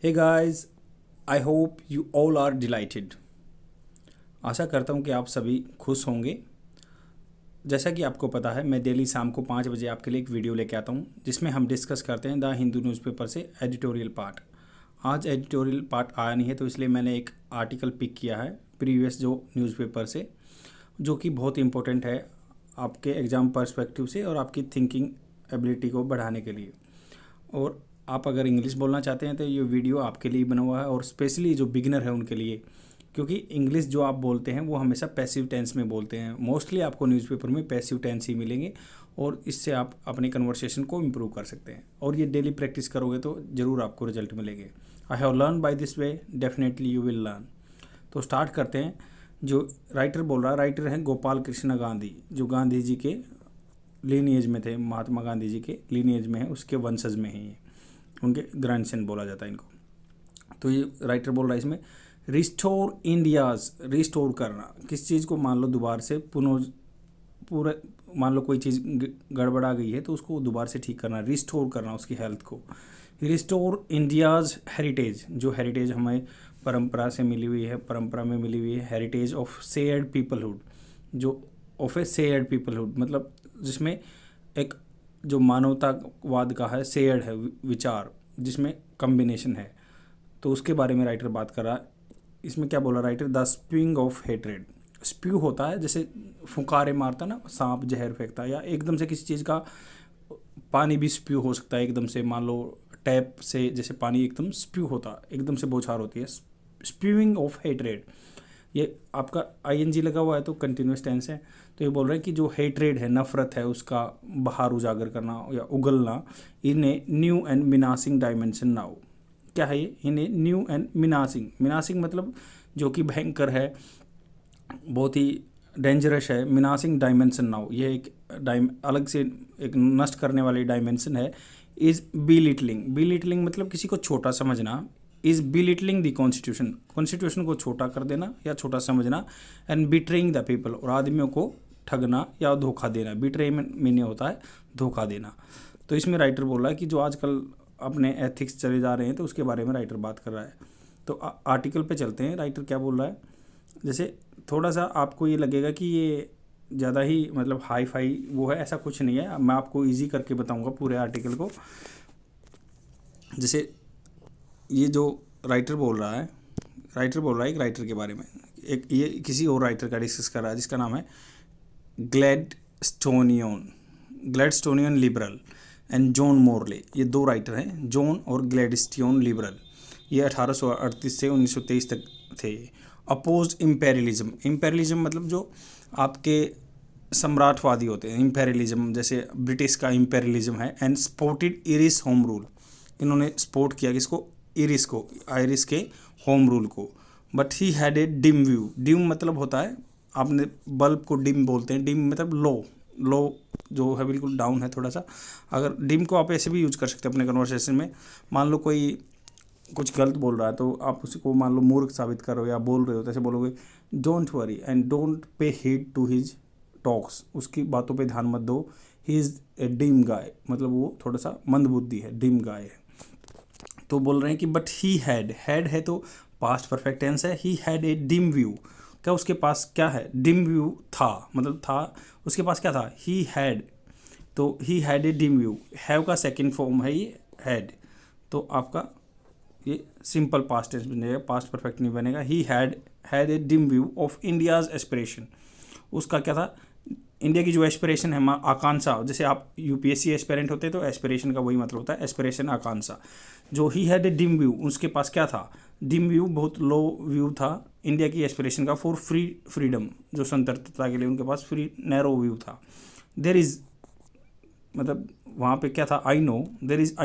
Hey guys, I hope you all are delighted. आशा करता हूँ कि आप सभी खुश होंगे। जैसा कि आपको पता है, मैं डेली शाम को 5 बजे आपके लिए एक वीडियो लेके आता हूँ जिसमें हम डिस्कस करते हैं द हिंदू न्यूज़पेपर से एडिटोरियल पार्ट। आज एडिटोरियल पार्ट आया नहीं है, तो इसलिए मैंने एक आर्टिकल पिक किया है प्रीवियस जो न्यूज़पेपर से, जो कि बहुत इंपॉर्टेंट है आपके एग्ज़ाम पर्सपेक्टिव से और आपकी थिंकिंग एबिलिटी को बढ़ाने के लिए। और आप अगर इंग्लिश बोलना चाहते हैं तो ये वीडियो आपके लिए बना हुआ है, और स्पेशली जो बिगिनर है उनके लिए, क्योंकि इंग्लिश जो आप बोलते हैं वो हमेशा पैसिव टेंस में बोलते हैं। मोस्टली आपको न्यूज़पेपर में पैसिव टेंस ही मिलेंगे, और इससे आप अपनी कन्वर्सेशन को इम्प्रूव कर सकते हैं। और ये डेली प्रैक्टिस करोगे तो ज़रूर आपको रिजल्ट मिलेंगे। I have learn by this way, definitely you will learn. तो स्टार्ट करते हैं। जो राइटर बोल रहा है, राइटर हैं गोपाल कृष्ण गांधी, जो गांधी जी के लीनिएज में थे, महात्मा गांधी जी के लीनिएज में है, उसके वंशज में है ये, उनके ग्रैंडसन बोला जाता है इनको। तो ये राइटर बोल रहा है इसमें, रिस्टोर इंडियाज, रिस्टोर करना किस चीज़ को, मान लो दोबारा से पूरा मान लो कोई चीज़ गड़बड़ा गई है तो उसको दोबारा से ठीक करना, रिस्टोर करना उसकी हेल्थ को। रिस्टोर इंडियाज हेरिटेज, जो हेरिटेज हमें परंपरा से मिली हुई है, परंपरा में मिली हुई है, हेरिटेज ऑफ शेयर्ड पीपलहुड, जो ऑफ ए शेयर्ड पीपलहुड मतलब जिसमें एक जो मानवतावाद का है, शेयर्ड है विचार, जिसमें कम्बिनेशन है, तो उसके बारे में राइटर बात कर रहा है। इसमें क्या बोला writer, the spewing of hatred. Spew होता है जैसे फुकारे मारता ना, सांप जहर फेंकता है, या एकदम से किसी चीज़ का पानी भी स्प्यू हो सकता है एकदम से, मान लो टैप से जैसे पानी एकदम स्प्यू होता, एकदम से बौछार होती है, स्प्यूइंग ऑफ हेट्रेड। ये आपका आईएनजी लगा हुआ है तो कंटिन्यूस टेंस है। तो ये बोल रहे हैं कि जो हेट्रेड है, नफरत है, उसका बाहर उजागर करना या उगलना, in a new and menacing dimension now. क्या है ये, इन ए न्यू एंड मिनासिंग, मिनासिंग मतलब जो कि भयंकर है, बहुत ही डेंजरस है। मिनासिंग डायमेंशन नाउ, ये एक अलग से एक नष्ट करने वाली डायमेंशन है। इज बिलिटलिंग, बिलिटलिंग मतलब किसी को छोटा समझना, is belittling the constitution, constitution को छोटा कर देना या छोटा समझना, एंड बिट्रेइंग द पीपल, और आदमियों को ठगना या धोखा देना। बिट्रे मीनिंग होता है धोखा देना। तो इसमें राइटर बोल रहा है कि जो आजकल अपने एथिक्स चले जा रहे हैं, तो उसके बारे में राइटर बात कर रहा है। तो आर्टिकल पे चलते हैं, राइटर क्या बोल रहा है। जैसे थोड़ा सा आपको ये लगेगा कि ये ज़्यादा ही मतलब हाई फाई वो है, ऐसा कुछ नहीं है। मैं आपको इजी करके बताऊंगा पूरे आर्टिकल को। जैसे ये जो राइटर बोल रहा है, एक राइटर के बारे में, एक ये किसी और राइटर का डिस्कस कर रहा है जिसका नाम है ग्लैडस्टोनियन लिबरल एंड जॉन मोरले। ये दो राइटर हैं, जॉन और ग्लैडस्टोन लिबरल। ये 1838 से 1923 तक थे। अपोज इम्पेरियलिज्म, इम्पेरियलिज्म मतलब जो आपके सम्राटवादी होते हैं, इम्पेरियलिज्म जैसे ब्रिटिश का इम्पेरियलिज्म है। And supported Irish home rule, इन्होंने सपोर्ट किया किसको, इरिश को, आयरिश के होम रूल को। But he had a dim view, dim मतलब होता है, आपने बल्ब को डिम बोलते हैं, डिम मतलब लो, लो जो है बिल्कुल डाउन है थोड़ा सा। अगर डिम को आप ऐसे भी यूज कर सकते हैं अपने कन्वर्सेशन में। मान लो कोई कुछ गलत बोल रहा है तो आप उसको मान लो मूर्ख साबित कर रहे हो या बोल रहे हो, तो ऐसे बोलोगे, don't worry and don't pay heed to his talks, उसकी बातों पे ध्यान मत दो। ही इज़ ए डिम गाय, मतलब वो थोड़ा सा मंदबुद्धि है, डिम गाय है। तो बोल रहे हैं कि बट ही हैड है तो पास्ट परफेक्ट टेंस है। He had a dim view, क्या उसके पास क्या है, डिम व्यू था, मतलब था, उसके पास क्या था, ही हैड। तो he had a dim view, have का सेकंड फॉर्म है ये हैड, तो आपका ये सिंपल पास्ट टेंस बनेगा, पास्ट परफेक्ट नहीं बनेगा। He had a dim view of India's aspiration, उसका क्या था, इंडिया की जो एस्पिरेशन है, आकांक्षा, जैसे आप यूपीएससी एस्पिरेंट होते हैं तो एस्पिरेशन का वही मतलब होता है, एस्पिरेशन आकांक्षा। जो he had a dim view, उसके पास क्या था, डिम व्यू बहुत लो व्यू था इंडिया की एस्पिरेशन का, फॉर फ्रीडम, जो स्वतंत्रता के लिए उनके पास नैरो व्यू था। देर इज़ मतलब वहाँ पे क्या था, आई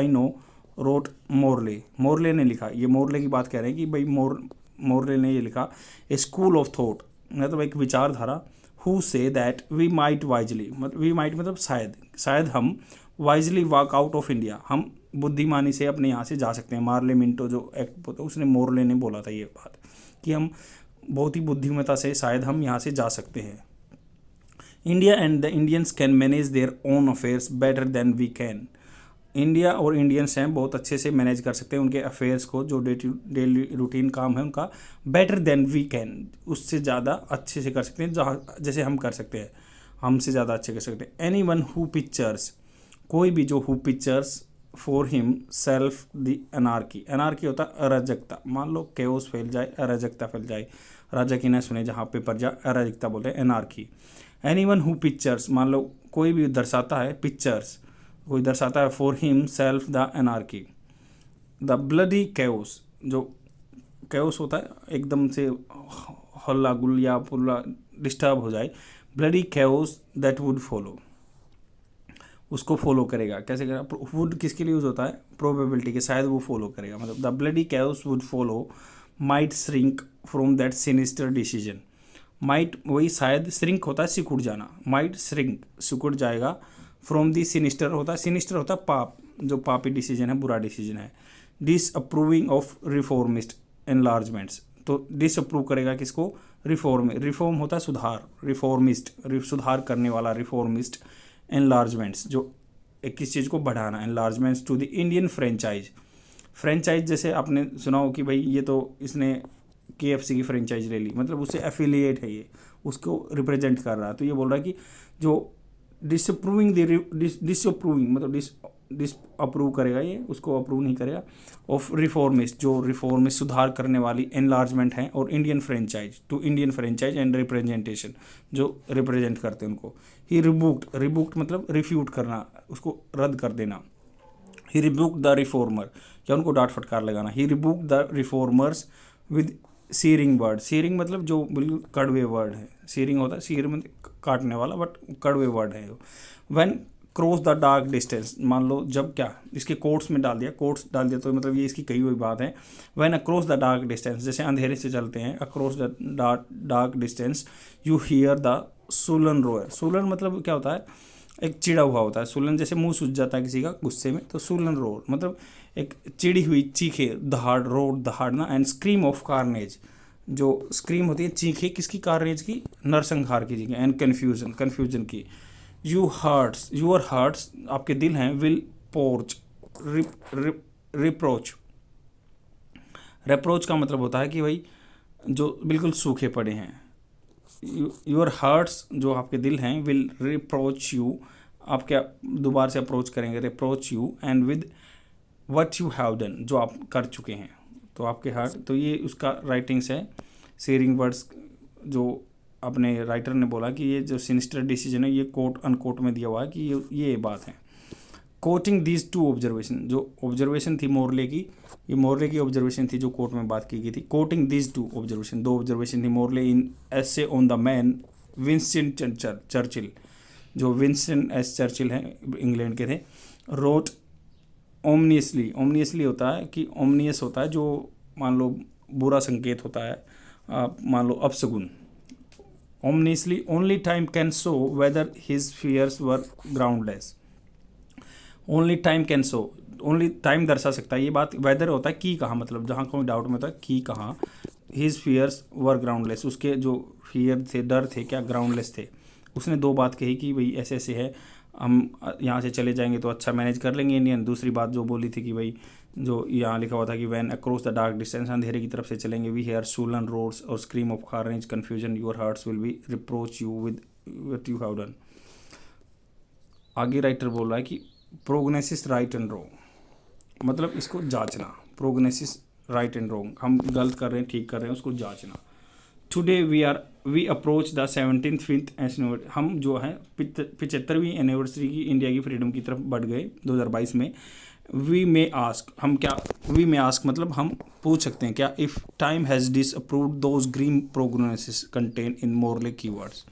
नो रोट मोरले ने लिखा। ये मोरले की बात कह रहे हैं कि भाई मोरले ने ये लिखा, ए स्कूल ऑफ थॉट मतलब एक विचारधारा, who say that we might wisely, मतलब वी माइट मतलब शायद हम wisely walk out of India, हम बुद्धिमानी से अपने यहाँ से जा सकते हैं। मार्ले मिंटो जो एक्ट होता है उसने, मोरले ने बोला था ये बात कि हम बहुत ही बुद्धिमता से शायद हम यहाँ से जा सकते हैं। India and the Indians can manage their own affairs better than we can, India और इंडियंस हैं बहुत अच्छे से मैनेज कर सकते हैं उनके अफेयर्स को, जो डेली रूटीन काम है उनका, बेटर देन वी कैन, उससे ज़्यादा अच्छे से कर सकते हैं जहाँ जैसे हम कर सकते हैं, हमसे ज़्यादा अच्छे कर सकते हैं। एनी वन हु पिक्चर्स, कोई भी जो who pictures for him self the anarchy, anarchy होता है अराजकता, मान लो केओस फैल जाए, अराजकता फैल जाए, राजा की न सुने जहाँ पे प्रजा, अराजकता बोलते हैं anarchy. Any one who pictures, मान लो कोई भी दर्शाता है, पिक्चर्स कोई दर्शाता है, for him self the anarchy, the bloody chaos, जो केओस होता है एकदम से हल्ला गुल या पूरा डिस्टर्ब हो जाए, bloody chaos that would follow, उसको फॉलो करेगा। कैसे करेगा? वुड किसके लिए यूज होता है? प्रोबेबिलिटी के, शायद वो फॉलो करेगा, मतलब the bloody chaos would follow might shrink from that sinister decision. Might वही शायद, श्रिंक होता है सिकुड़ जाना, माइट श्रिंक सिकुड़ जाएगा, फ्रॉम दी सिनिस्टर होता है, सिनिस्टर होता है पाप, जो पापी डिसीजन है, बुरा डिसीजन है। डिस अप्रूविंग ऑफ रिफॉर्मिस्ट एनलार्जमेंट्स, तो डिस अप्रूव करेगा किसको? रिफॉर्म, रिफॉर्म होता है सुधार, रिफॉर्मिस्ट सुधार करने वाला, रिफॉर्मिस्ट एनलार्जमेंट्स जो किस चीज़ को बढ़ाना, enlargements to the Indian franchise. Franchise जैसे आपने सुना हो कि भाई ये तो इसने KFC की फ्रेंचाइज ले ली, मतलब उससे एफिलिएट है, ये उसको रिप्रेजेंट कर रहा है। तो ये बोल रहा है कि जो डिसअप्रूविंग डिसअप्रूविंग मतलब डिस अप्रूव करेगा, ये उसको अप्रूव नहीं करेगा, ऑफ रिफॉर्मिस्ट, जो रिफॉर्मिस्ट सुधार करने वाली एनलार्जमेंट है, और Indian franchise to Indian franchise and representation, जो रिप्रेजेंट करते हैं उनको। ही रिबुक्ड, रिबुक्ड मतलब रिफ्यूट करना, उसको रद्द कर देना। ही रिबुक्ड द रिफॉर्मर, या उनको डांट फटकार लगाना। He rebuked the reformers with searing word, searing मतलब जो बिल्कुल कड़वे वर्ड है, सीरिंग होता है, सीर मतलब काटने वाला, बट कड़वे वर्ड है। When cross the dark distance, मान लो जब क्या इसके कोट्स में डाल दिया, कोट्स डाल दिया तो मतलब ये इसकी कही हुई बात है। When across the dark distance, जैसे अंधेरे से चलते हैं, across the dark distance you hear the sullen roar. Sullen मतलब क्या होता है? एक चिड़ा हुआ होता है। सुलन जैसे मुंह सूज जाता है किसी का गुस्से में, तो सुलन रोर मतलब एक चिड़ी हुई चीखे, दहाड़, रोड दहाड़ना, एंड स्क्रीम ऑफ कार्नेज, जो स्क्रीम होती है चीखे किसकी? कार्नेज की, नरसंहार की चीखें, एंड कन्फ्यूजन, कन्फ्यूजन की। यूर हार्ट्स आपके दिल हैं, विल पोर्च रिप्रोच, रिप्रोच का मतलब होता है कि भाई जो बिल्कुल सूखे पड़े हैं। योर हार्ट्स जो आपके दिल हैं, विल रिप्रोच यू, आपके दोबारा से अप्रोच करेंगे, reproach you, and with what you have done, जो आप कर चुके हैं। तो आपके हार्ट, तो ये उसका राइटिंग्स है, शेयरिंग वर्ड्स, जो अपने राइटर ने बोला कि ये जो सिनिस्टर डिसीजन है, ये कोट अनकोट में दिया हुआ है कि ये बात है। कोटिंग दीज टू ऑब्जर्वेशन, जो ऑब्जर्वेशन थी मोरले की, ये मोरले की ऑब्जर्वेशन थी जो कोर्ट में बात की गई थी। कोटिंग दीज टू ऑब्जर्वेशन, दो ऑब्जर्वेशन थी Morley in essay on the man Winston Churchill, जो विंस्टन एस चर्चिल हैं, इंग्लैंड के थे। रोट ओमनियसली, ओमनियसली होता है कि ओमनियस होता है जो मान लो बुरा संकेत होता है, मान लो अपशगुन। Ominously only time can show whether his fears were groundless, only time can show, only time दर्शा सकता है ये बात। वेदर होता है की कहाँ, मतलब जहाँ कोई डाउट में होता है की कहाँ। हिज फियर्स वर ग्राउंडलेस, उसके जो फियर थे, डर थे, क्या ग्राउंडलेस थे। उसने दो बात कही कि भाई ऐसे ऐसे है, हम यहाँ से चले जाएंगे तो अच्छा मैनेज कर लेंगे इंडियन। दूसरी बात जो बोली थी कि भाई जो यहाँ लिखा हुआ था कि when across the dark distance, अंधेरे की तरफ से चलेंगे, वी हेयर सूलन रोड्स और scream of carnage confusion, your hearts will be reproach you with what you have done. आगे राइटर बोल रहा है कि प्रोग्नोसिस राइट एंड रॉन्ग, मतलब इसको जांचना। प्रोग्नोसिस राइट एंड रॉन्ग, हम गलत कर रहे हैं ठीक कर रहे हैं, उसको जांचना। Today we approach the 75th anniversary, हम जो है 75वीं एनिवर्सरी की इंडिया की फ्रीडम की तरफ बढ़ गए 2022 में। वी मे आस्क, हम क्या, वी मे आस्क मतलब हम पूछ सकते हैं क्या, if time has disapproved those green prognosis contain in Morley keywords.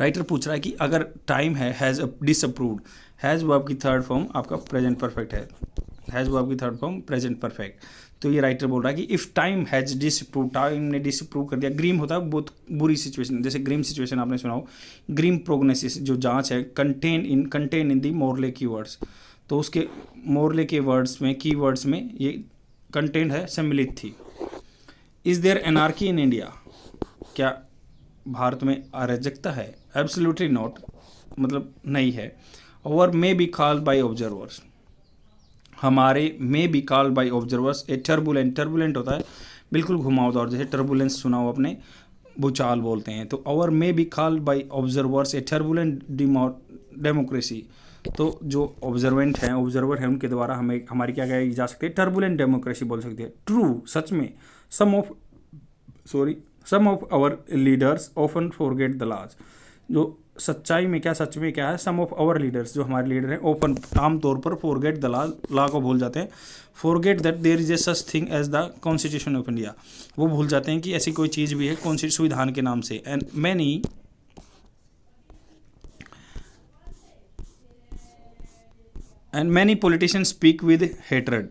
Writer पूछ रहा है कि अगर टाइम है, हैज़ डिसअप्रूव्ड, हैज़ वो आपकी थर्ड फॉर्म आपका प्रेजेंट परफेक्ट है, हैज़ वो आपकी थर्ड फॉर्म प्रेजेंट परफेक्ट। तो ये राइटर बोल रहा है कि if time has disapprove, time ने डिसअप्रूव कर दिया। ग्रीम होता है बहुत बुरी सिचुएशन, जैसे ग्रीम सिचुएशन आपने सुना हो। ग्रीम प्रोग्नोसिस जो जांच है, contain in the Morley keywords, तो उसके मोरले के वर्ड्स में, की वर्ड्स में ये कंटेंट है, सम्मिलित थी। Is there anarchy in India, क्या भारत में अराजकता है? एब्सोल्युटली नॉट, मतलब नहीं है। और may be called by observers, हमारे may be called by observers a turbulent, turbulent होता है बिल्कुल घुमावदार, जैसे टर्बुलेंस सुना हो अपने, भूचाल बोलते हैं। तो our may be called by observers a turbulent democracy, तो जो ऑब्जर्वेंट हैं, ऑब्जर्वर हैं, उनके द्वारा हमें हमारी क्या कही जा सकती है, टर्बुलेंट डेमोक्रेसी बोल सकती है। ट्रू, सच में, some of our leaders often forget the laws, जो सच्चाई में क्या, सच में क्या है, सम ऑफ आवर लीडर्स, जो हमारे लीडर हैं, ओपन आमतौर पर फॉरगेट द लॉ को भूल जाते हैं। Forget that there is a such thing as the constitution of India, वो भूल जाते हैं कि ऐसी कोई चीज़ भी है संविधान के नाम से। And many politician speak with hatred,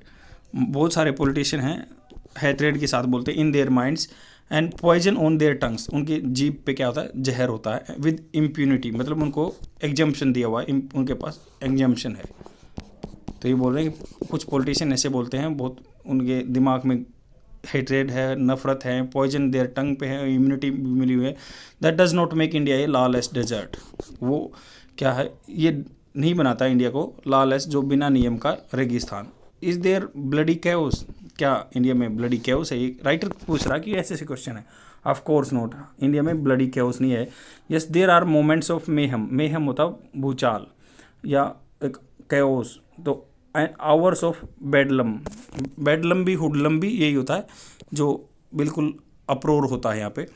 बहुत सारे पॉलिटिशियन हैं हेट्रेड के साथ बोलते हैं, in their minds and poison on their tongues, उनकी जीभ पे क्या होता है, जहर होता है। विद इम्प्यूनिटी, मतलब उनको एग्जम्पशन दिया हुआ है, उनके पास एग्जम्पशन है। तो ये बोल रहे हैं कि कुछ पॉलिटिशियन ऐसे बोलते हैं, बहुत उनके दिमाग में हेट्रेड है, नफरत है, पॉइजन देयर टंग पे है, इम्यूनिटी मिली हुई है। That does not make India a lawless desert, वो क्या है, ये नहीं बनाता इंडिया को लॉलेस, जो बिना नियम का रेगिस्तान। इज देयर ब्लडी कैओस, क्या इंडिया में ब्लडी कैओस है, ये राइटर पूछ रहा कि ऐसे क्वेश्चन है। ऑफ कोर्स नॉट, इंडिया में ब्लडी कैओस नहीं है। Yes there are moments of mayhem, mayhem होता भूचाल या एक कैओस, तो आवर्स ऑफ बेडलम, बेडलम भी हुडलम भी यही होता है, जो बिल्कुल अप्रोर होता है यहाँ पे।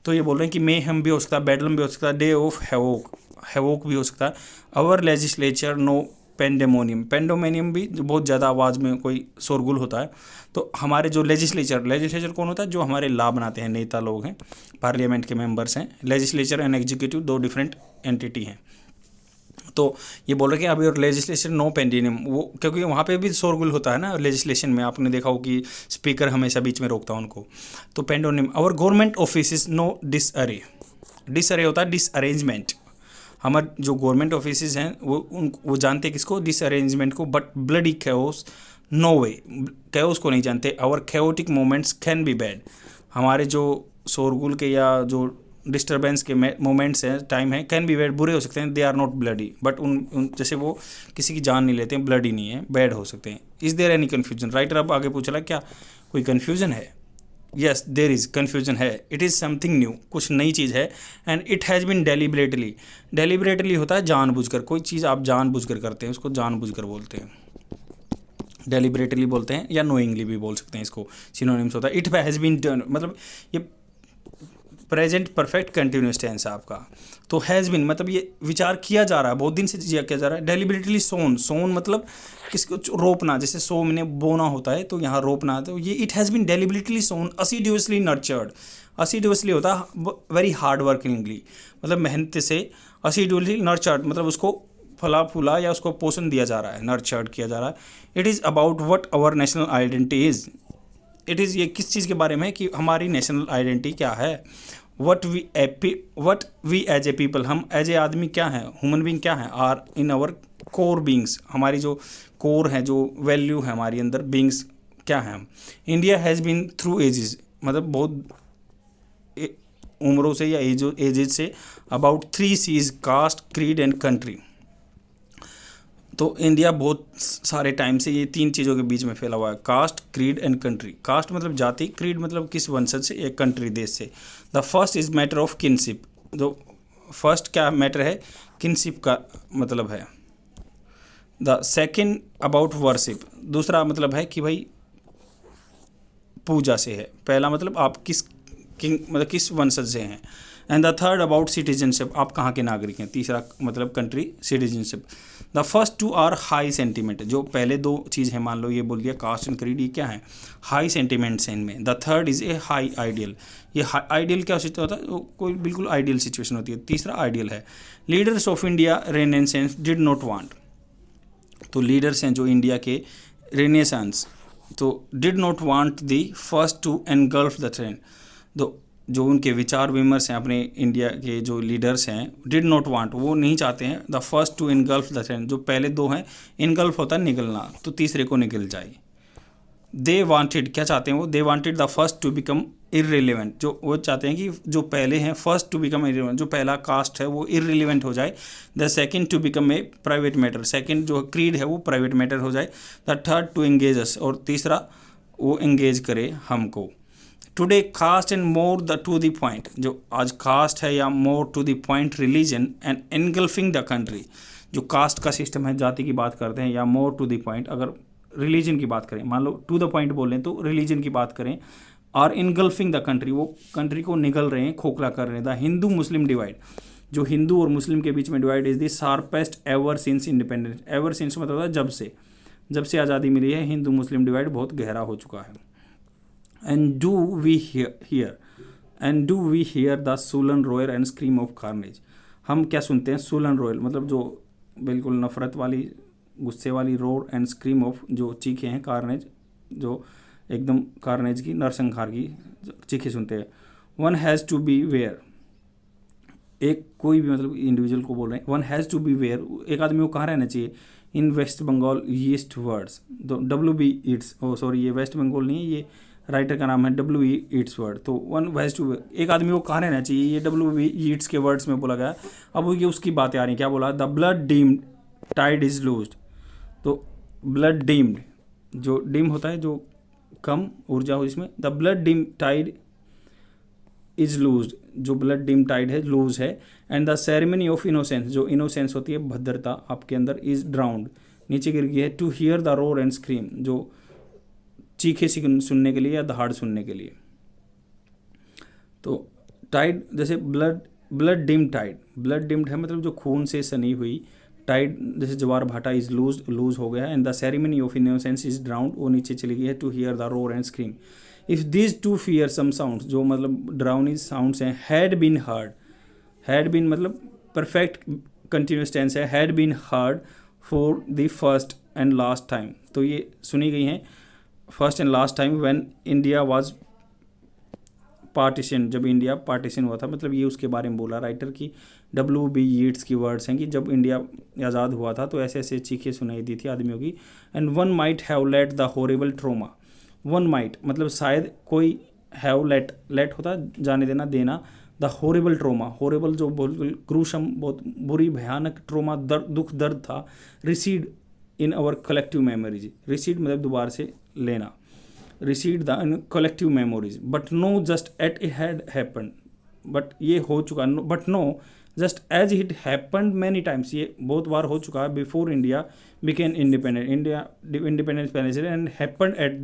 तो ये बोल रहे हैं कि मेहम भी हो सकता है, बेडलम भी हो सकता है, डे ऑफ हैवोक, हैवोक भी हो सकता है। आवर लेजिस्लेचर नो पेंडेमोनियम, पेंडोमेनियम भी जो बहुत ज़्यादा आवाज़ में कोई शोरगुल होता है। तो हमारे जो लेजिस्लेचर कौन होता है, जो हमारे लॉ बनाते हैं, नेता लोग हैं, पार्लियामेंट के मेंबर्स हैं। लेजिस्लेचर एंड एग्जीक्यूटिव दो डिफरेंट एंटिटी हैं। तो ये बोल रहे हैं कि अभी और लेजिस्लेशन नो पेंडिनियम, वो क्योंकि वहाँ पे भी शोरगुल होता है ना लेजिस्लेशन में, आपने देखा हो कि स्पीकर हमेशा बीच में रोकता है उनको। तो पेंडोनियम, आवर गवर्नमेंट ऑफिस नो डिसअरे, डिसअरे होता है डिसअरेंजमेंट। हमारे जो गवर्नमेंट ऑफिस हैं वो जानते हैं किसको, डिसअरेंजमेंट को। But bloody chaos no way, chaos को नहीं जानते। Our chaotic moments can be bad, हमारे जो शोरगुल के या जो डिस्टर्बेंस के मोमेंट्स हैं, टाइम है, कैन बी बैड, बुरे हो सकते हैं। They are not bloody, but उन जैसे वो किसी की जान नहीं लेते हैं, ब्लडी नहीं है, बैड हो सकते हैं। Is there any confusion, writer अब आगे पूछ रहा है क्या कोई कन्फ्यूजन है। यस देर इज़ कन्फ्यूजन है, इट इज़ समथिंग न्यू, कुछ नई चीज़ है। And it has been deliberately, deliberately होता है जानबूझकर, कोई चीज़ आप जानबूझकर करते हैं उसको जानबूझकर बोलते हैं, डेलिबरेटली बोलते हैं, या नोइंगली भी बोल सकते हैं, इसको सिनोनिम्स होता है। इट हैज़ बीन डन, मतलब ये प्रेजेंट परफेक्ट कंटिन्यूस टेंस है आपका। तो हैज़ बीन मतलब ये विचार किया जा रहा है, बहुत दिन से किया जा रहा है। डेलिबरेटली सोन, सोन मतलब किसको रोपना, जैसे सो मैंने बोना होता है, तो यहाँ रोपना है, तो ये it has been deliberately sown, assiduously nurtured. Assiduously होता है वेरी हार्ड वर्किंगली, मतलब मेहनत से, असीड्यूअसली नर्चर्ड मतलब उसको फला फूला या उसको पोषण दिया जा रहा है, नर्चर्ड किया जा रहा है। It is about what our national identity is, it is ये किस चीज़ के बारे में है कि हमारी नेशनल आइडेंटिटी क्या है। What we as a people, हम एज ए आदमी क्या हैं, ह्यूमन बींग क्या हैं, are in our core beings, हमारी जो कोर है, जो वैल्यू है हमारी अंदर, बींग्स क्या हैं हम। India has been through ages, मतलब बहुत उम्रों से या एजेज से, about 3 C's, caste, creed and country. तो इंडिया बहुत सारे टाइम से ये 3 चीज़ों के बीच में फैला हुआ है, caste, creed and country. Caste मतलब जाति, क्रीड मतलब किस वंशज से, एक कंट्री देश से। The first is matter of kinship, जो फर्स्ट क्या मैटर है, किनशिप का मतलब है। द सेकेंड अबाउट वर्शिप, दूसरा मतलब है कि भाई पूजा से है। पहला मतलब आप किस किंग मतलब किस वंशज से हैं। And the third about citizenship, आप कहाँ के नागरिक हैं। तीसरा मतलब country, citizenship. The first 2 are high sentiment, जो पहले 2 चीज़ है, मान लो ये बोल दिया कास्ट एंड क्रीड, ये क्या है, हाई सेंटीमेंट्स हैं इनमें। The third is a high ideal, ये आइडियल क्या होता है, कोई बिल्कुल आइडियल सिचुएशन होती है। तीसरा आइडियल है। Leaders of India renaissance did not want, तो लीडर्स हैं जो इंडिया के रेनेसांस, तो did not want the first to engulf the trend, तो जो उनके विचार विमर्श हैं अपने इंडिया के जो लीडर्स हैं, डिड नॉट वांट, वो नहीं चाहते हैं the first to engulf the trend, जो पहले 2 हैं, इनगल्फ होता है निगलना, तो तीसरे को निकल जाए। दे वांटेड, क्या चाहते हैं वो, they wanted the first to become irrelevant, जो वो चाहते हैं कि जो पहले हैं फर्स्ट टू बिकम इररिलेवेंट, जो पहला कास्ट है वो इररिलेवेंट हो जाए। The second to become a private matter, second जो क्रीड है वो प्राइवेट मैटर हो जाए। The third to engage us, और तीसरा वो एंगेज करे हमको। Today caste and more the to the point, जो आज कास्ट है या more to the point religion and engulfing the country, जो कास्ट का सिस्टम है, जाति की बात करते हैं, या मोर टू द पॉइंट अगर रिलीजन की बात करें, मान लो टू द पॉइंट बोलें तो रिलीजन की बात करें, और इनगल्फिंग द कंट्री, वो कंट्री को निगल रहे हैं, खोखला कर रहे हैं। द हिंदू मुस्लिम डिवाइड, जो हिंदू और मुस्लिम के बीच में divide is the sharpest ever since independence. Ever since मतलब होता है जब से आज़ादी मिली है, हिंदू मुस्लिम डिवाइड बहुत गहरा हो चुका है। And do we hear the sullen roar and scream of carnage, हम क्या सुनते हैं? सूलन रोयल मतलब जो बिल्कुल नफरत वाली, गुस्से वाली, रोर एंड स्क्रीम ऑफ जो चीखें हैं, कार्नेज जो एकदम कार्नेज की, नरसंहार की चीखें सुनते हैं। One has to be where, एक कोई भी मतलब इंडिविजुअल को बोल रहे हैं, one has to be where, एक आदमी को कहाँ रहना चाहिए? इन वेस्ट बंगाल ईस्ट वर्ड्स, WB ईट्स, सॉरी ये वेस्ट बंगाल नहीं है, ये राइटर का नाम है WE ईट्स वर्ड। तो वन हैज़ टू, एक आदमी को कहाँ रहना चाहिए? ये WB ईट्स के वर्ड्स में बोला गया। अब ये उसकी बातें आ रही, क्या बोला? The blood dimmed tide is loosed, तो ब्लड डीम्ड, जो डिम होता है जो कम ऊर्जा हो इसमें, the blood dim tide is loosed, जो ब्लड डिम टाइड है लूज है। And the ceremony of innocence, जो इनोसेंस होती है भद्रता आपके अंदर, इज ड्राउंड, नीचे गिर गई है। To hear the roar and scream, जो चीखे सुनने के लिए या दहाड़ सुनने के लिए। तो टाइड जैसे blood dimmed tide, blood dimmed है मतलब जो खून से सनी हुई, टाइड जैसे ज्वार भाटा इज लूज हो गया है। And the ceremony of innocence is drowned, वो नीचे चली गई है। To hear the roar and scream, if this to fear some sounds, जो मतलब ड्राउनी साउंड्स हैं, had been heard, had been मतलब परफेक्ट कंटिन्यूस टेंस है, had been heard for the first and last time, तो ये सुनी गई हैं first and last time when India was partition, जब इंडिया पार्टीशन हुआ था, मतलब ये उसके बारे में बोला राइटर की। WB ईट्स की वर्ड्स हैं कि जब इंडिया आज़ाद हुआ था तो ऐसे ऐसे चीखें सुनाई दी थी आदमियों की। And one might have let the horrible trauma, one might मतलब शायद कोई, हैव लेट होता जाने देना, देना, द हॉरिबल ट्रोमा, हॉरिबल जो बिल्कुल क्रूशम, बहुत बुरी भयानक, ट्रोमा दर्द, दुख दर्द था, recede in our collective memories, recede मतलब दोबारा से लेना, recede the collective memories, but no just at a had happen, but ये हो चुका, but no just as it happened many times, ये बहुत बार हो चुका है। Before India became independent, India independence पहले से, and happened at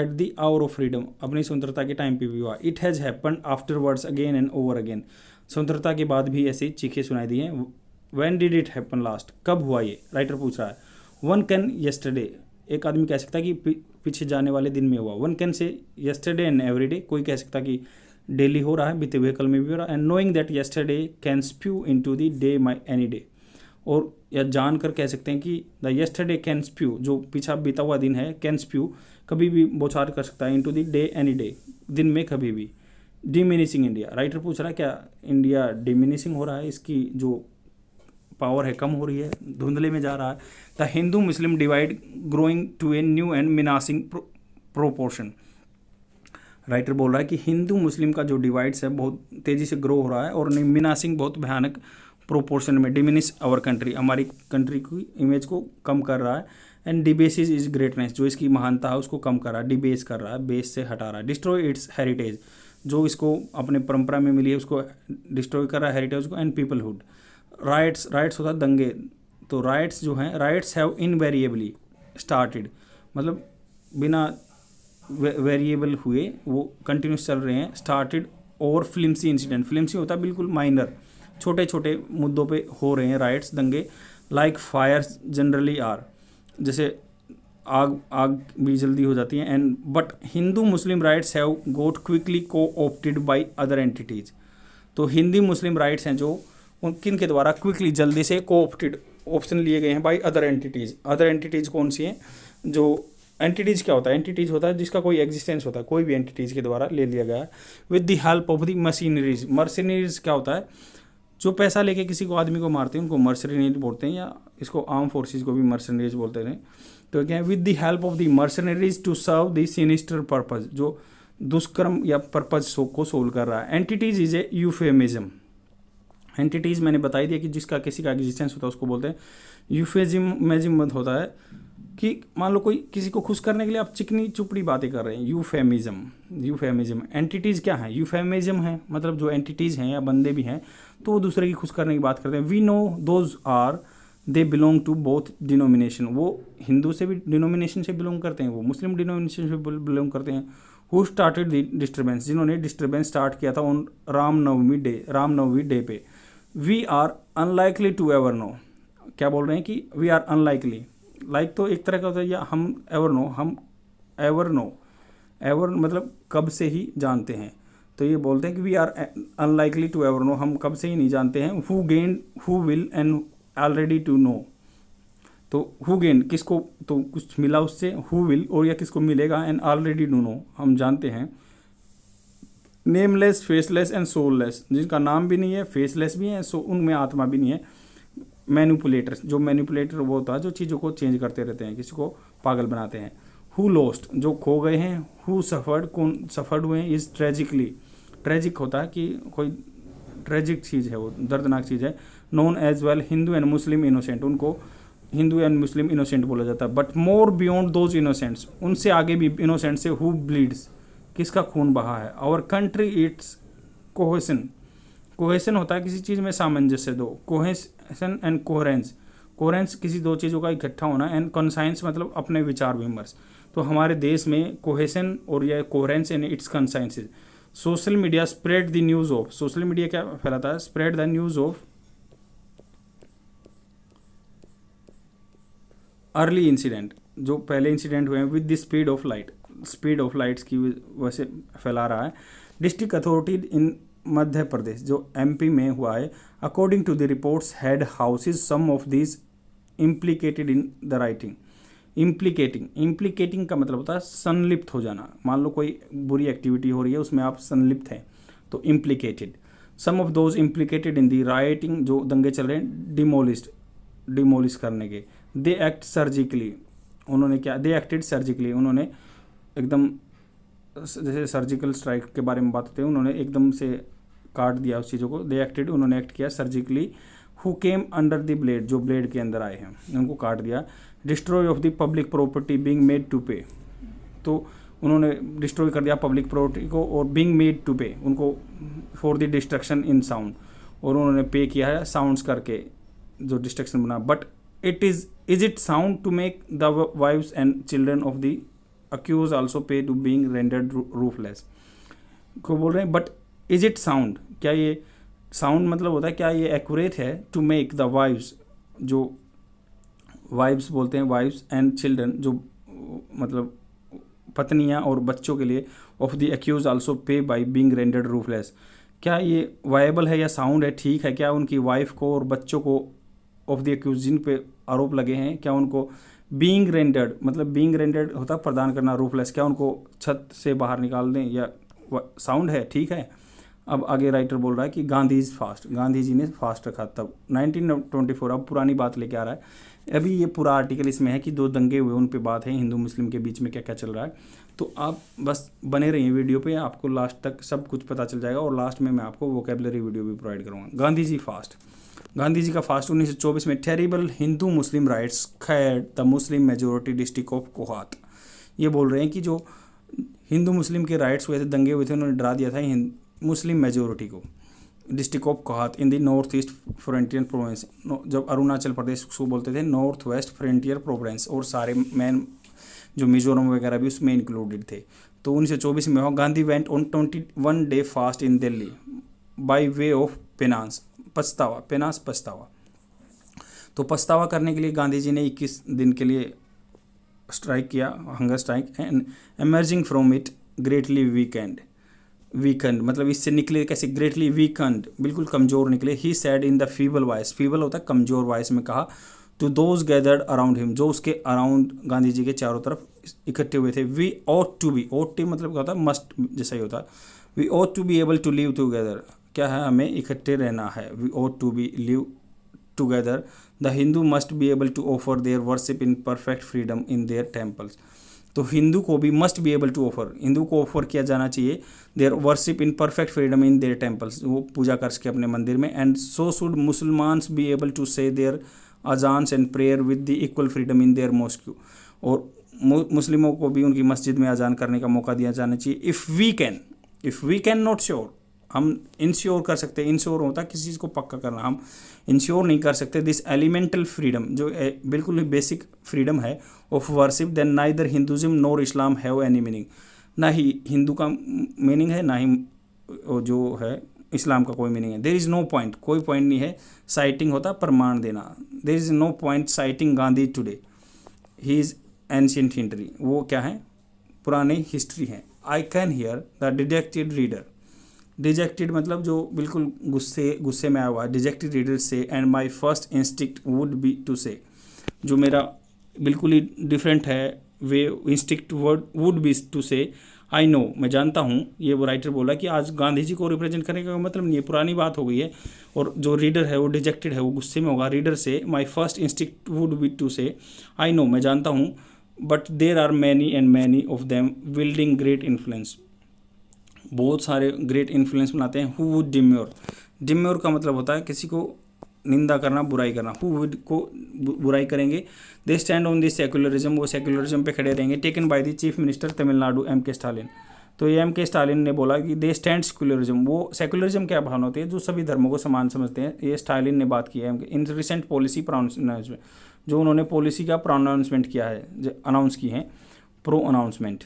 the hour of freedom, अपनी स्वतंत्रता के टाइम पे भी हुआ। It has happened afterwards again and over again, स्वतंत्रता के बाद भी ऐसी चीखें सुनाई दी हैं। When did it happen last, कब हुआ ये, राइटर पूछ रहा है। वन कैन यस्टरडे, एक आदमी कह सकता है कि पीछे जाने वाले दिन में हुआ। One can say yesterday and every day, कोई कह सकता कि डेली हो रहा है, बीते हुए कल में भी हो रहा है। And knowing that yesterday can spew into the day my any day, और या जान कर कह सकते हैं कि द यस्टरडे कैन स्प्यू, जो पीछा बीता हुआ दिन है, कैन स्प्यू कभी भी बौछार कर सकता है, into the day any day, दिन में कभी भी। डिमिनिशिंग इंडिया, राइटर पूछ रहा है क्या इंडिया डिमिनिशिंग हो रहा है, इसकी जो पावर है कम हो रही है, धुंधले में जा रहा है। The Hindu Muslim divide growing to a new and menacing proportion, writer बोल रहा है कि हिंदू मुस्लिम का जो डिवाइड्स है बहुत तेज़ी से ग्रो हो रहा है, और मिनासिंग बहुत भयानक प्रोपोर्शन में, डिमिनिश आवर कंट्री, हमारी कंट्री की इमेज को कम कर रहा है। एंड डिबेसिस इज ग्रेटनेस, जो इसकी महानता है उसको कम कर रहा है, डिबेस कर रहा है, बेस से हटा रहा है। डिस्ट्रॉय इट्स हेरिटेज, जो इसको अपने परंपरा में मिली है उसको डिस्ट्रॉय कर रहा है, हेरिटेज को। एंड पीपलहुड, राइट्स, राइट्स होता है दंगे, तो राइट्स जो हैं, राइट्स हैव इनवेरिएबली स्टार्टेड, मतलब बिना वेरिएबल हुए वो कंटिन्यूस चल रहे हैं। स्टार्टेड ओवर फिल्मसी इंसिडेंट, फिल्मसी होता है बिल्कुल माइनर, छोटे छोटे मुद्दों पे हो रहे हैं राइट्स, दंगे। लाइक फायर्स जनरली आर, जैसे आग भी जल्दी हो जाती है। And but Hindu Muslim rights have got quickly को ऑप्टेड बाई अदर एंटिटीज़, तो हिंदी मुस्लिम राइट्स हैं जो किन के द्वारा क्विकली जल्दी से को ऑप्टेड ऑप्शन लिए गए हैं by other entities. Other entities कौन सी हैं? जो एंटिटीज़ क्या होता है? एंटिटीज़ होता है जिसका कोई एग्जिस्टेंस होता है, कोई भी एंटिटीज़ के द्वारा ले लिया गया है। With the help of the machineries, machineries क्या होता है? जो पैसा लेके किसी को आदमी को मारते हैं उनको मर्सनरीज बोलते हैं, या इसको आर्म फोर्सेस को भी मर्सनरीज बोलते हैं। तो क्या है, with the help of the mercenaries to serve the sinister purpose, जो दुष्कर्म या पर्पज को सोल्व कर रहा है। Entities is a euphemism. Entities मैंने बताई दिया कि जिसका किसी का एग्जिस्टेंस होता है उसको बोलते हैं यूफेमिज्म। होता है कि मान लो कोई किसी को खुश करने के लिए आप चिकनी चुपड़ी बातें कर रहे हैं, यूफेमिज्म। एंटिटीज क्या है, यूफेमिज्म है, मतलब जो एंटिटीज हैं या बंदे भी हैं तो वो दूसरे की खुश करने की बात करते हैं। We know those are they belong to both denomination, वो हिंदू से भी डिनोमिनेशन से बिलोंग करते हैं, वो मुस्लिम डिनोमिनेशन से बिलोंग करते हैं। हु स्टार्टेड द डिस्टर्बेंस, जिन्होंने डिस्टर्बेंस स्टार्ट किया था ऑन रामनवमी डे पे। We are unlikely to ever know, क्या बोल रहे हैं कि वी आर अनलाइकली, लाइक तो एक तरह का होता है, या हम एवर नो, एवर मतलब कब से ही जानते हैं, तो ये बोलते हैं कि we are unlikely to ever know, हम कब से ही नहीं जानते हैं। Who gain, who will and already to know, तो हु गेन किसको, तो कुछ मिला उससे, हु विल और या किसको मिलेगा, एंड ऑलरेडी टू नो हम जानते हैं। नेमलेस, फेसलेस एंड सोललेस, जिनका नाम भी नहीं है, फेसलेस भी है, सो उनमें आत्मा भी नहीं है। मैनिपुलेटर, जो मैनिपुलेटर वो होता है जो चीज़ों को चेंज करते रहते हैं, किसी को पागल बनाते हैं। हु लॉस्ट, जो खो गए हैं। हु सफर्ड, कौन सफर्ड हुए हैं। इज ट्रेजिकली, ट्रेजिक होता है कि कोई ट्रेजिक चीज़ है, वो दर्दनाक चीज़ है। Known as well Hindu and Muslim innocent, उनको हिंदू एंड मुस्लिम इनोसेंट बोला जाता है। But more beyond those innocents, उनसे आगे भी इनोसेंट से। हु ब्लीड्स, किसका खून बहा है। Our country it's cohesion, cohesion होता है किसी चीज़ में सामंजस्य दो, कोहेसन एंड कोहरेंस, कोहरेंस किसी दो चीज़ों का इकट्ठा होना, एंड कंसाइंस मतलब अपने विचार विमर्श। तो हमारे देश में कोहेसन और यह coherence and its consciences. Social media spread the news of, social media क्या फैलाता है, spread the news of early incident, जो पहले इंसिडेंट हुए हैं, with the speed of light, speed of lights की वजह से फैला रहा है। District authority in Madhya Pradesh, जो एमपी में हुआ है, according to the reports head houses some of these implicated in the rioting. Implicating का मतलब होता है संलिप्त हो जाना। मान लो कोई बुरी एक्टिविटी हो रही है उसमें आप संलिप्त हैं तो implicated. Some of those implicated in the writing, जो दंगे चल रहे हैं, डिमोलिश करने के। दे एक्ट सर्जिकली, उन्होंने क्या, दे एक्टेड सर्जिकली, उन्होंने एकदम जैसे सर्जिकल स्ट्राइक के बारे में बात होती है, उन्होंने एकदम से काट दिया उस चीज़ों को। दे एक्टेड, उन्होंने एक्ट किया surgically. Who came under the blade, जो ब्लेड के अंदर आए हैं उनको काट दिया। Destroy of the public property being made to pay, तो उन्होंने डिस्ट्रॉय कर दिया पब्लिक प्रॉपर्टी को, और बीइंग मेड टू पे, उनको for the destruction in sound, और उन्होंने पे किया है साउंड्स करके जो डिस्ट्रक्शन बना। But it is it sound to make the wives and children of the accuse also pay to being rendered roofless, को बोल रहे हैं। बट इज इट साउंड, क्या ये साउंड मतलब होता है क्या ये एक्यूरेट है, टू मेक द वाइव्स, जो वाइव्स बोलते हैं, वाइव्स एंड चिल्ड्रन, जो मतलब पत्नियां और बच्चों के लिए, ऑफ द एक्यूज आल्सो पे बाय बीइंग रेंडर्ड रूफलेस, क्या ये वायबल है या साउंड है, ठीक है क्या उनकी वाइफ को और बच्चों को ऑफ द एक्यूज, जिन पे आरोप लगे हैं, क्या उनको बीइंग रेंडर्ड, मतलब बीइंग रेंडर्ड होता है प्रदान करना, रूफलेस, क्या उनको छत से बाहर निकाल दें, या साउंड है, ठीक है। अब आगे राइटर बोल रहा है कि गांधी इज फास्ट, गांधी जी ने फास्ट रखा तब 1924, अब पुरानी बात लेके आ रहा है। अभी ये पूरा आर्टिकल इसमें है कि दो दंगे हुए उन पे बात है, हिंदू मुस्लिम के बीच में क्या क्या चल रहा है। तो आप बस बने रहिए वीडियो पे, आपको लास्ट तक सब कुछ पता चल जाएगा, और लास्ट में मैं आपको वोकेबलरी वीडियो भी प्रोवाइड करूँगा। गांधी जी फास्ट, गांधी जी का फास्ट 1924 में। टेरिबल हिंदू मुस्लिम राइट्स खैड the Muslim majority district of Kohat, ये बोल रहे हैं कि जो हिंदू मुस्लिम के राइट्स हुए थे, दंगे हुए थे, उन्होंने डरा दिया था मुस्लिम मेजोरिटी को। District of Kohat in the North East Frontier Province, जब अरुणाचल प्रदेश को बोलते थे नॉर्थ वेस्ट फ्रंटियर प्रोविंस, और सारे मैन जो मिजोरम वगैरह भी उसमें इंक्लूडेड थे। तो 1924 में हुआ। Gandhi went on 21 day fast in Delhi by way of penance, पछतावा, पेनास पछतावा। तो पछतावा करने के लिए गांधी जी ने 21 दिन के लिए स्ट्राइक किया, hunger strike, and emerging from it greatly weakened, मतलब इससे निकले कैसे, ग्रेटली वीकेंड, बिल्कुल कमज़ोर निकले। He said in the feeble voice, feeble होता है कमज़ोर वॉइस में कहा, to those gathered around him, जो उसके अराउंड गांधी जी के चारों तरफ इकट्ठे हुए थे। We ought to be, ought to मतलब क्या होता है, मस्ट जैसा ही होता है। We ought to be able to live together, क्या है, हमें इकट्ठे रहना है। We ought to be live together. The Hindu must be able to offer their worship in perfect freedom in their temples. तो हिंदू को भी must be able to offer, Hindu को ऑफर किया जाना चाहिए there worship in perfect freedom in their temples, वो पूजा कर सके अपने मंदिर में। And so should Mussalmans be able to say their azans and prayer with the equal freedom in their mosque. और मुस्लिमों को भी उनकी मस्जिद में अजान करने का मौका दिया जाना चाहिए। If we can not sure, हम इंश्योर कर सकते हैं, इंश्योर होता है किसी चीज़ को पक्का करना, हम इंश्योर नहीं कर सकते दिस एलिमेंटल फ्रीडम, जो बिल्कुल ही बेसिक फ्रीडम है of worship, then neither Hinduism nor Islam have any meaning. ना ही हिंदू का मीनिंग है, ना ही जो है इस्लाम का कोई मीनिंग है। देर इज़ नो पॉइंट, कोई पॉइंट नहीं है साइटिंग होता प्रमाण देना। There is no point citing Gandhi today, he is ancient history, वो क्या है, पुरानी हिस्ट्री है। I can hear the dejected reader, dejected मतलब जो बिल्कुल गुस्से में आया हुआ है, डिजेक्टेड रीडर से and my first instinct would be to say, जो मेरा बिल्कुल ही डिफरेंट है way instinct word would be to say I know, मैं जानता हूँ, ये वो राइटर बोला कि आज गांधी जी को रिप्रेजेंट करने का मतलब नहीं है, पुरानी बात हो गई है। और जो रीडर है वो डिजेक्टेड है, वो गुस्से में होगा रीडर से। My first instinct would be to say I know, मैं जानता हूँ, but there are many and many of them wielding great influence, बहुत सारे ग्रेट इन्फ्लुएंस बनाते हैं। हु वुड डिम्योर, डिम्योर का मतलब होता है किसी को निंदा करना, बुराई करना। हु वुड को बुराई करेंगे। They stand on this secularism, वो सेक्युलरिज्म पे खड़े रहेंगे। Taken by the chief minister Tamil Nadu M.K. Stalin, तो ये M.K. स्टालिन ने बोला कि दे स्टैंड सेक्युलरिज्म, वो सेक्युलरिज्म क्या भावना होती है, जो सभी धर्मों को समान समझते हैं, ये स्टालिन ने बात की है। इन रिसेंट पॉलिसी प्रोनाउंसमेंट, जो उन्होंने पॉलिसी का प्रोनाउंसमेंट किया है, जो अनाउंस की है, pro announcement.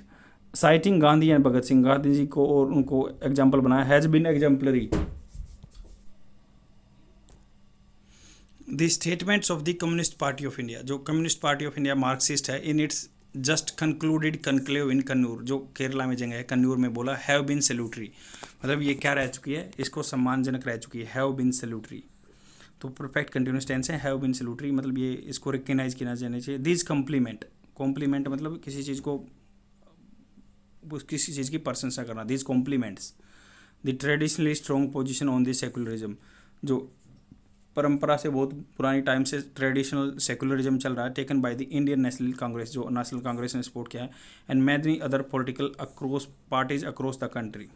Citing Gandhi and Bhagat Singh, Gandhi ji को और उनको एग्जाम्पल बनाया। Has been exemplary the statements of the Communist Party of India, जो Communist Party of India Marxist है, in its just concluded conclave in Kannur, जो केरला में जगह है कन्नूर में, बोला हैव बीन सैल्यूटरी, मतलब ये क्या रह चुकी है, इसको सम्मानजनक रह चुकी है, हैव बीन सैल्यूटरी। तो परफेक्ट कंटिन्यूस टेंस है, हैव बीन सैल्यूटरी, मतलब ये इसको रिकग्नाइज किया जाना चाहिए। दिस कॉम्प्लीमेंट, कॉम्प्लीमेंट मतलब किसी चीज़ को, किसी चीज़ की प्रशंसा करना। This compliments the traditionally strong position on this secularism, जो परंपरा से बहुत पुरानी टाइम से ट्रेडिशनल सेकुलरिज्म चल रहा है। Taken by the Indian National Congress, जो नेशनल कांग्रेस ने सपोर्ट किया है, and many other political across parties across the country.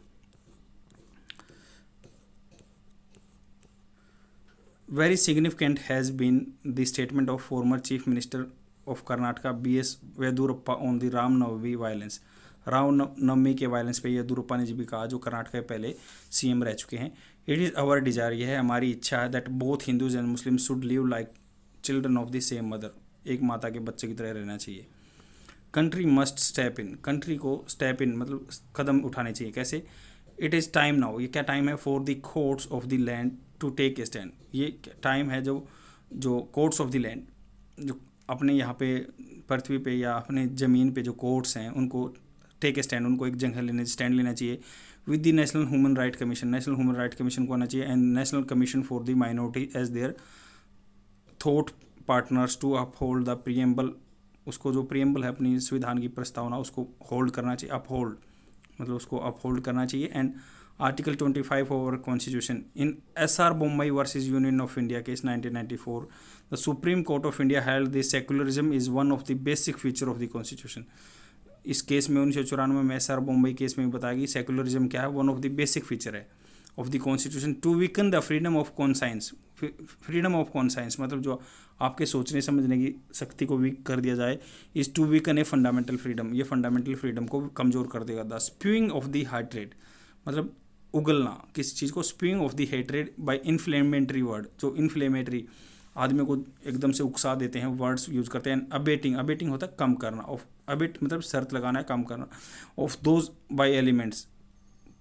Very significant has been the statement of former chief minister of Karnataka B.S. Yediyurappa on the Ramnavami violence, Ramnavami के violence पे येदुरप्पा ने जी भी कहा, जो कर्नाटक के पहले CM रह चुके हैं। इट इज़ अवर डिजायर, यह है हमारी इच्छा है, that both Hindus and Muslim should live like children of the same mother, एक माता के बच्चे की तरह रहना चाहिए। Country must step in, country को स्टेप इन मतलब कदम उठाने चाहिए। कैसे? इट इज़ टाइम नाउ, ये क्या टाइम है, for the courts of the land to take a stand, ये टाइम है जो कोर्ट्स ऑफ द लैंड, जो अपने यहाँ पे पृथ्वी पे या अपने ज़मीन पे जो कोर्ट्स हैं, उनको टेक ए स्टैंड, उनको एक जगह स्टैंड लेना चाहिए। With the National Human Right Commission, National Human Right Commission को आना चाहिए, and National Commission for the minority as their thought partners to uphold the preamble, उसको जो प्रियम्बल है अपनी संविधान की प्रस्तावना, उसको होल्ड करना चाहिए, अपहोल्ड मतलब उसको अपहोल्ड करना चाहिए। And article 25 of our constitution in SR Bommai versus Union of India case 1994, the Supreme Court of India held the secularism is one of the basic feature of the constitution. इस case में 1994 में SR Bommai case में बताया कि secularism क्या है, one of the basic feature है of the constitution. To weaken the freedom of conscience, freedom of conscience मतलब जो आपके सोचने समझने की शक्ति को वीक कर दिया जाए, is to weaken a fundamental freedom, ये फंडामेंटल फ्रीडम को कमज़ोर कर देगा। The spewing of the hatred मतलब उगलना किसी चीज़ को, spewing of the hatred by inflammatory word, जो इन्फ्लेमेटरी आदमी को एकदम से उकसा देते हैं वर्ड्स यूज करते हैं। अबेटिंग, अबेटिंग होता है कम करना, ऑफ अबेट मतलब शर्त लगाना है, कम करना। ऑफ दोज बाय एलिमेंट्स,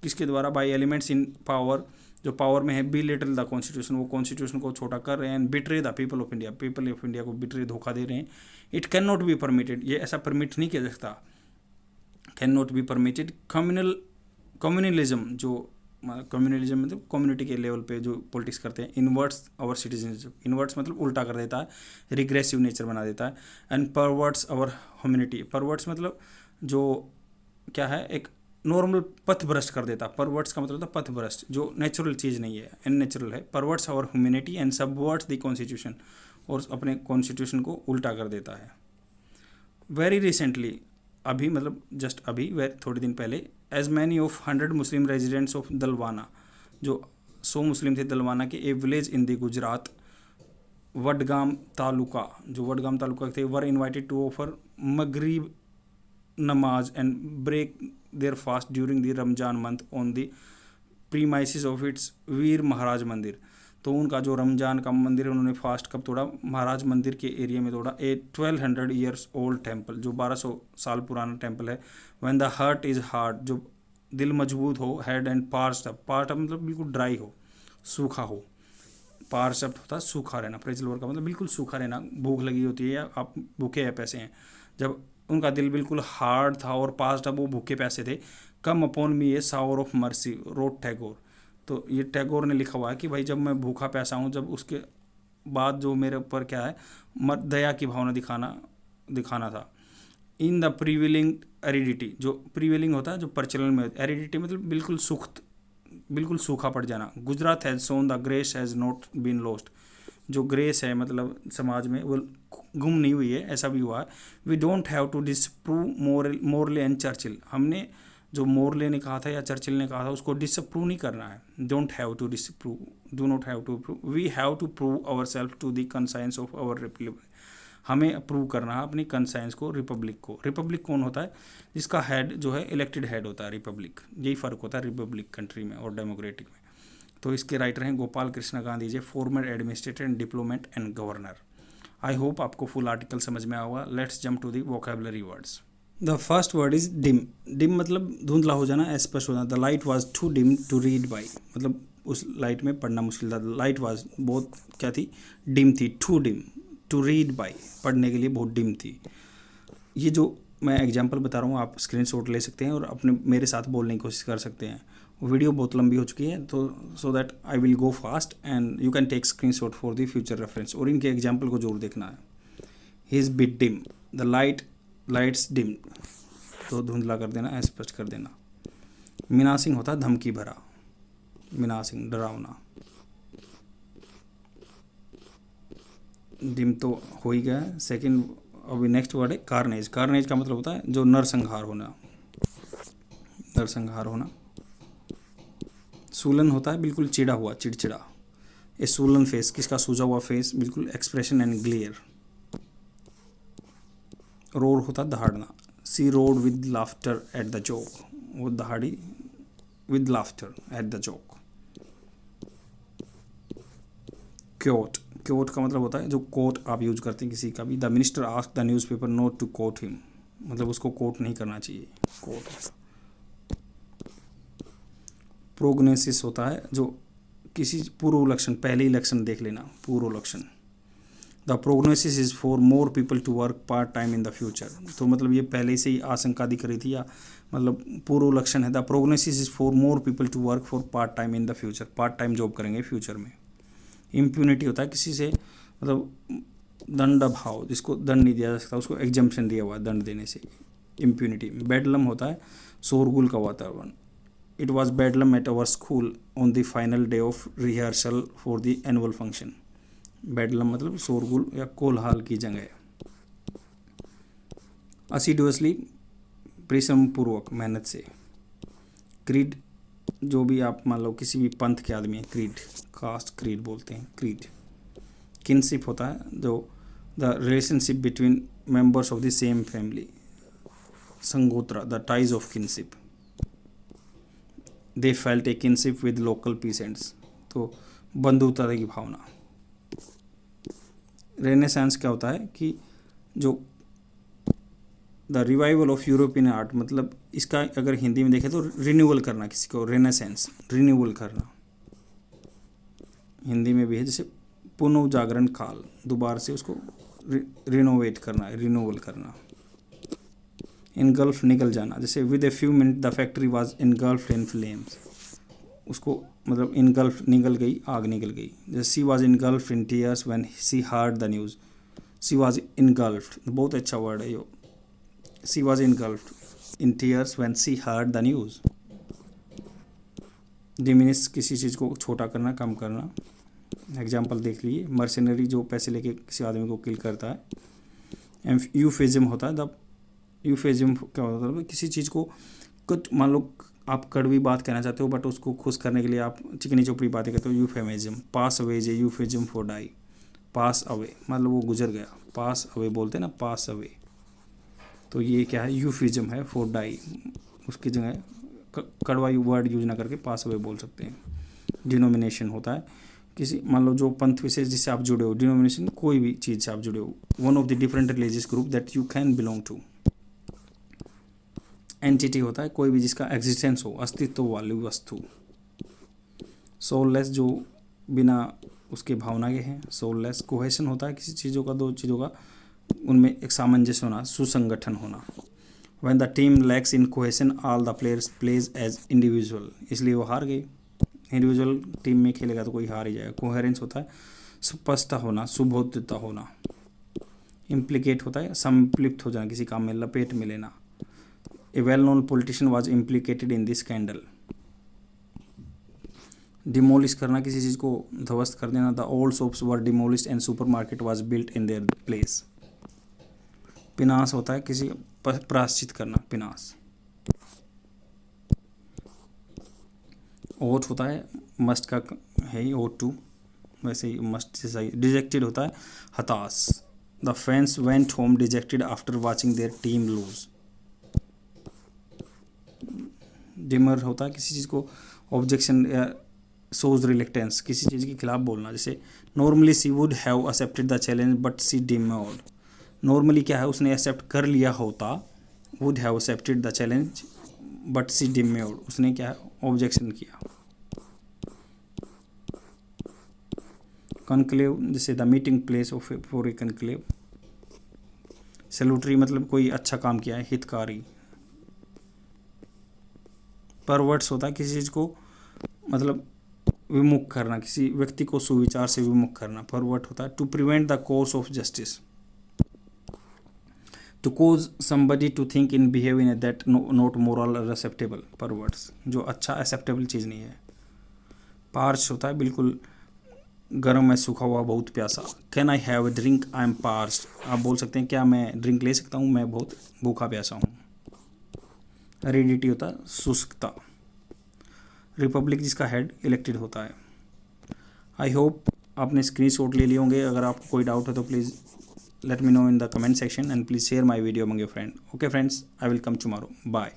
किसके द्वारा, बाय एलिमेंट्स इन पावर, जो पावर में है, बी लिटल द कॉन्स्टिट्यूशन, वो कॉन्स्टिट्यूशन को छोटा कर रहे हैं। Betray the people of India, people of India को बिट्रे, धोखा दे रहे हैं। It can not be permitted, ये ऐसा परमिट नहीं किया जा सकता, can not be permitted. Communalism, जो कम्युनलिज्म मतलब कम्युनिटी के लेवल पे जो पॉलिटिक्स करते हैं। इनवर्ट्स आवर सिटीजनशिप, इनवर्ट्स मतलब उल्टा कर देता है, रिग्रेसिव नेचर बना देता है। एंड परवर्ट्स आवर ह्यूमैनिटी, परवर्ट्स मतलब जो क्या है, एक नॉर्मल पथ भ्रष्ट कर देता। परवर्ट्स का मतलब होता पथ भ्रष्ट, जो नेचुरल चीज़ नहीं है, अननेचुरल है। परवर्ट्स और ह्यूमैनिटी एंड सबवर्ट्स द कॉन्स्टिट्यूशन, और अपने कॉन्स्टिट्यूशन को उल्टा कर देता है। वेरी रिसेंटली, अभी मतलब जस्ट अभी, थोड़े दिन पहले, as many of 100 Muslim residents of Dalwana, जो 100 मुस्लिम थे दलवाना के, a village in the Gujarat, Vadgam taluka, जो वडगाम तालुका थे, वर invited to offer Maghrib namaz and break their fast during the Ramzan month on the premises of its Veer Maharaj Mandir. तो उनका जो रमजान का मंदिर है, उन्होंने फास्ट कब तोड़ा? महाराज मंदिर के एरिया में तोड़ा। ए 1200 ईयर्स ओल्ड टेम्पल, जो 1200 साल पुराना टेम्पल है। When the heart is hard, जो दिल मजबूत हो, head and पार्स्ट up, part up मतलब बिल्कुल ड्राई हो, सूखा हो, पार्स्ट अप होता है सूखा रहना, प्रेजल वर्ड का मतलब बिल्कुल सूखा रहना, भूख लगी होती है या आप भूखे हैं पैसे हैं, जब उनका दिल बिल्कुल हार्ड था और पास्ट अप वो भूखे पैसे थे, come upon me A shower of mercy, road Tagore. तो ये टैगोर ने लिखा हुआ है कि भाई जब मैं भूखा पैसा हूँ, जब उसके बाद जो मेरे ऊपर क्या है, दया की भावना दिखाना था। इन द प्रीविलिंग एरिडिटी, जो प्रीविलिंग होता है जो प्रचलन में, एरिडिटी मतलब बिल्कुल सूखा पड़ जाना। Gujarat has sown the grace has not been lost, जो ग्रेस है मतलब समाज में वो गुम नहीं हुई है, ऐसा भी हुआ है। We don't have to disprove Morley and Churchill, हमने जो मोरले ने कहा था या चर्चिल ने कहा था उसको डिसप्रूव नहीं करना है। Don't have to disprove, do not have to prove, we have to prove our self to the conscience of our republic, हमें अप्रूव करना है अपनी कंसाइंस को, रिपब्लिक को। रिपब्लिक कौन होता है? जिसका हेड जो है इलेक्टेड हेड होता है, रिपब्लिक, यही फ़र्क होता है रिपब्लिक कंट्री में और डेमोक्रेटिक में। तो इसके राइटर हैं Gopal Krishna Gandhi ji, former administrator and diplomat and governor. I hope आपको फुल आर्टिकल समझ में आया होगा। Let's jump to the vocabulary words. The first word is dim. Dim मतलब धुंधला हो जाना, अस्पष्ट हो जाना। The light was too dim to read by, मतलब उस लाइट में पढ़ना मुश्किल था। लाइट वॉज बहुत क्या थी? डिम थी। To dim to read by, पढ़ने के लिए बहुत डिम थी। ये जो मैं एग्जांपल बता रहा हूँ आप स्क्रीनशॉट ले सकते हैं और अपने मेरे साथ बोलने की कोशिश कर सकते हैं। वीडियो बहुत लंबी हो चुकी है, तो so that I will go fast and you can take screenshot for the future reference, और इनके एग्जांपल को जरूर देखना है। He is bit dim, the lights dim, तो धुंधला कर देना, स्पष्ट कर देना। मिनासिंग होता है धमकी भरा, मिनासिंग डरावना। डिम तो हो ही गया। सेकंड अभी नेक्स्ट वर्ड है कार्नेज। कार्नेज का मतलब होता है जो नरसंहार होना, नरसंहार होना। सूलन होता है बिल्कुल चिड़ा हुआ, चिड़चिड़ा। ए सूलन फेस, किसका सूजा हुआ फेस, बिल्कुल एक्सप्रेशन एंड ग्लेयर। रोर होता दहाड़ना। She roared with laughter at the joke, वो दहाड़ी with laughter at the joke. क्योट, क्योट का मतलब होता है जो कोट आप यूज करते हैं किसी का भी। The minister asked the newspaper not to quote him, मतलब उसको कोट नहीं करना चाहिए, कोट। प्रोग्नोसिस होता है जो किसी पूर्व लक्षण, पहले ही लक्षण देख लेना, पूर्व लक्षण। The prognosis is for more people to work part time in the future, तो मतलब ये पहले से ही आशंका दिख रही थी या मतलब पूर्व लक्षण है। The prognosis is for more people to work for part time in the future, part time job करेंगे फ्यूचर में। इम्प्यूनिटी होता है किसी से मतलब दंड अभाव, जिसको दंड नहीं दिया जा सकता उसको एग्जम्पशन दिया हुआ है दंड देने से, इम्प्यूनिटी। बेडलम होता है शोरगुल का वातावरण। It was bedlam at our school on the final day of rehearsal for the annual function. Bedlam मतलब शोरगुल या कोलहाल की जगह। असिडुअसली, परिश्रम पूर्वक, मेहनत से। क्रीड, जो भी आप मान लो किसी भी पंथ के आदमी हैं, क्रीड, कास्ट क्रीड बोलते हैं, क्रीड। किनशिप होता है जो the relationship between members of the same family. संगोत्रा, the ties of kinship. They felt a kinship with local peasants, तो बंधुता की भावना। रेनेसांस क्या होता है कि जो the revival of European art, मतलब इसका अगर हिंदी में देखें तो रिन्यूअल करना किसी को, रेनेसेंस, रिन्यूअल करना। हिंदी में भी है जैसे पुनर्जागरण काल, दोबारा से उसको रिनोवेट करना, रिन्यूअल करना। इनगल्फ, निकल जाना, जैसे with a few minute the factory was engulfed in flames, उसको मतलब इनगल्फ, निकल गई, आग निकल गई। जैसे she was engulfed in tears when she heard the news. She was engulfed बहुत अच्छा वर्ड है यो, she was engulfed. In tears when she heard the news. Diminish किसी चीज़ को छोटा करना, कम करना। एग्जाम्पल देख लीजिए, मर्सिनरी जो पैसे लेके किसी आदमी को किल करता है। यूफेजिम होता है, द यूफेजिम क्या होता है, किसी चीज़ को कुछ, मान लो आप कड़वी बात कहना चाहते हो बट उसको खुश करने के लिए आप चिकनी चोपड़ी बातें कहते हो, euphemism. Pass away is a euphemism for die. Pass away मतलब वो गुजर गया, पास अवे बोलते हैं ना, पास अवे, तो ये क्या है, यूफिज्म है फॉर डाई। उसकी जगह कड़वा वर्ड यूज ना करके पास अवे बोल सकते हैं। डिनोमिनेशन होता है किसी, मान लो जो पंथ विशेष जिससे आप जुड़े हो, डिनोमिनेशन कोई भी चीज़ से आप जुड़े हो, one of the different religious group that you can belong to. Entity होता है कोई भी जिसका एग्जिस्टेंस हो, अस्तित्व वाली वस्तु। सोललेस जो बिना उसके भावना के हैं, सोललेस। कोहेशन होता है किसी चीज़ों का, दो चीज़ों का उनमें एक सामंजस्य होना, सुसंगठन होना। When the team lacks in cohesion all the players plays as individual, इसलिए वो हार गए। इंडिविजुअल टीम में खेलेगा तो कोई हार ही जाएगा। कोहेरेंस होता है स्पष्ट होना, सुबोधता होना। इम्प्लीकेट होता है संप्लिप्त हो जाना, किसी काम में लपेट में लेना। A well known politician was implicated in this scandal. Demolish करना, किसी चीज़ को ध्वस्त कर देना। The old shops were demolished and supermarket was built in their place. पिनाश होता है किसी प्रायश्चित करना, पिनाश। ओट होता है मस्ट का है ही, ओट टू, वैसे ही मस्ट जैसा ही। डिजेक्टेड होता है हताश। The fans went home dejected after watching their team lose. Dimmer होता है किसी चीज़ को ऑब्जेक्शन या शोज रिलेक्टेंस, किसी चीज़ के खिलाफ बोलना। जैसे normally she would have accepted the challenge but she demurred. Normally क्या है, उसने एक्सेप्ट कर लिया होता, would have accepted the challenge but she demurred, उसने क्या है, ऑब्जेक्शन किया। कॉन्क्लेव, जैसे the meeting place of for a conclave. Salutary मतलब कोई अच्छा काम किया है, हितकारी। परवर्ट्स होता है किसी चीज़ को मतलब विमुख करना, किसी व्यक्ति को सुविचार से विमुख करना, परवर्ट होता है। To prevent the course of justice, to cause somebody to think in behave in that not moral acceptable, perverts जो अच्छा एक्सेप्टेबल चीज़ नहीं है। पार्च होता है बिल्कुल गर्म है, सूखा हुआ, बहुत प्यासा। Can I have a drink, I am parched, आप बोल सकते हैं क्या मैं ड्रिंक ले सकता हूँ, मैं बहुत भूखा प्यासा हूँ। हेरिडिटी होता है शुष्कता। रिपब्लिक जिसका हेड इलेक्टेड होता है। आई होप आपने स्क्रीनशॉट ले लिए होंगे। अगर आपको कोई डाउट है तो please let me know in the comment section and please share my video among your friends. Okay friends, I will come tomorrow. Bye.